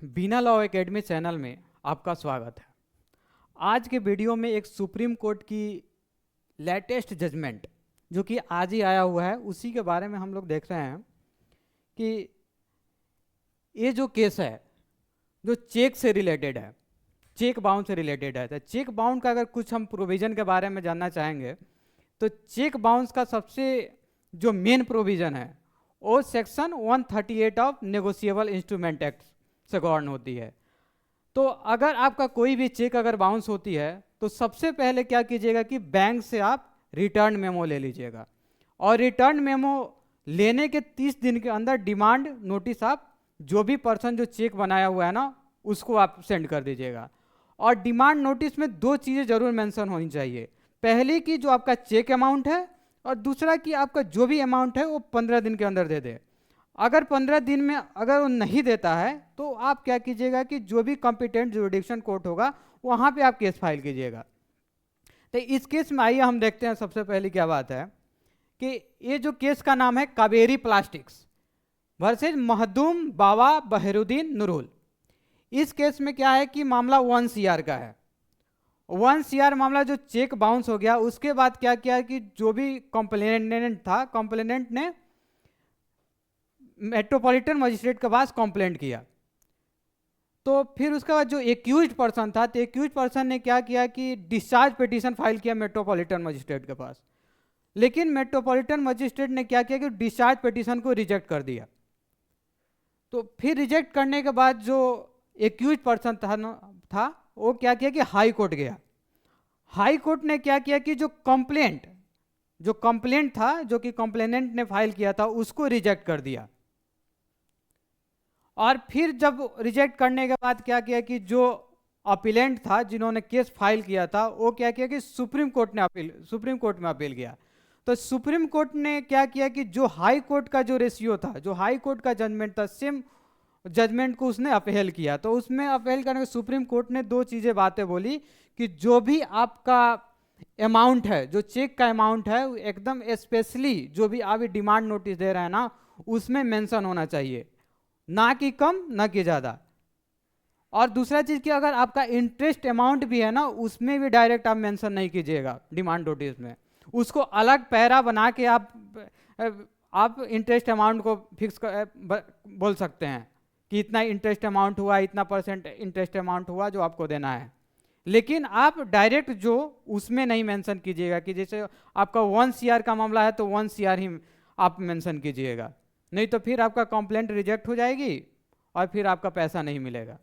बीना law academy channel में आपका स्वागत है। आज के वीडियो में एक सुप्रीम कोर्ट की लेटेस्ट जजमेंट जो कि आज ही आया हुआ है उसी के बारे में हम लोग देख रहे हैं कि ये जो केस है जो चेक से रिलेटेड है, चेक बाउंस से रिलेटेड है। तो चेक बाउंस का अगर कुछ हम प्रोविज़न के बारे में जानना चाहेंगे तो चेक बाउंस का सबसे जो मेन प्रोविज़न है वो section 138 of negotiable instrument act से गवर्न होती है। तो अगर आपका कोई भी चेक अगर बाउंस होती है तो सबसे पहले क्या कीजिएगा कि बैंक से आप रिटर्न मेमो ले लीजिएगा और रिटर्न मेमो लेने के 30 दिन के अंदर डिमांड नोटिस आप जो भी पर्सन जो चेक बनाया हुआ है ना उसको आप सेंड कर दीजिएगा। और डिमांड नोटिस में दो चीज़ें जरूर मेंशन होनी चाहिए। पहली कि जो आपका चेक अमाउंट है और दूसरा कि आपका जो भी अमाउंट है वो 15 दिन के अंदर दे दे। अगर 15 दिन में अगर वो नहीं देता है तो आप क्या कीजिएगा कि जो भी कॉम्पिटेंट जुरिडिक्शन कोर्ट होगा वहाँ पे आप केस फाइल कीजिएगा। तो इस केस में आइए हम देखते हैं सबसे पहले क्या बात है कि ये जो केस का नाम है कावेरी प्लास्टिक्स वर्सेज महदूम बाबा बहरुद्दीन नूरुल। इस केस में क्या है कि मामला 1 CR का है। 1 CR मामला जो चेक बाउंस हो गया उसके बाद क्या किया कि जो भी कंप्लेनेंट था कंप्लेनेंट ने मेट्रोपॉलिटन मजिस्ट्रेट के पास कंप्लेंट किया। तो फिर उसके बाद जो एक्यूज्ड पर्सन था तो एक्यूज्ड पर्सन ने क्या किया कि डिस्चार्ज पिटीशन फाइल किया मेट्रोपॉलिटन मजिस्ट्रेट के पास। लेकिन मेट्रोपॉलिटन मजिस्ट्रेट ने क्या किया कि डिस्चार्ज पिटीशन को रिजेक्ट कर दिया। तो फिर रिजेक्ट करने के बाद जो एक्यूज्ड पर्सन था वो क्या किया कि हाई कोर्ट गया। हाई कोर्ट ने क्या किया कि जो कंप्लेंट था जो कि कंप्लेनेंट ने फाइल किया था उसको रिजेक्ट कर दिया। और फिर जब रिजेक्ट करने के बाद क्या किया कि जो अपीलेंट था जिन्होंने केस फाइल किया था वो क्या किया कि सुप्रीम कोर्ट में अपील किया। तो सुप्रीम कोर्ट ने क्या किया कि जो हाई कोर्ट का जो रेशियो था, जो हाई कोर्ट का जजमेंट था, सेम जजमेंट को उसने अपील किया। तो उसमें अपील करने के सुप्रीम कोर्ट ने दो चीज़ें बातें बोली कि जो भी आपका अमाउंट है, जो चेक का अमाउंट है एकदम स्पेशली जो भी आप डिमांड नोटिस दे रहे हैं ना उसमें मेंशन होना चाहिए, ना कि कम ना कि ज़्यादा। और दूसरा चीज़ कि अगर आपका इंटरेस्ट अमाउंट भी है ना उसमें भी डायरेक्ट आप मेंशन नहीं कीजिएगा डिमांड नोटिस में, उसको अलग पैरा बना के आप इंटरेस्ट अमाउंट को फिक्स बोल सकते हैं कि इतना इंटरेस्ट अमाउंट हुआ, इतना % इंटरेस्ट अमाउंट हुआ जो आपको देना है। लेकिन आप डायरेक्ट जो उसमें नहीं मेंशन कीजिएगा कि जैसे आपका 1 CR का मामला है तो 1 CR ही आप मेंशन कीजिएगा, नहीं तो फिर आपका कंप्लेंट रिजेक्ट हो जाएगी और फिर आपका पैसा नहीं मिलेगा।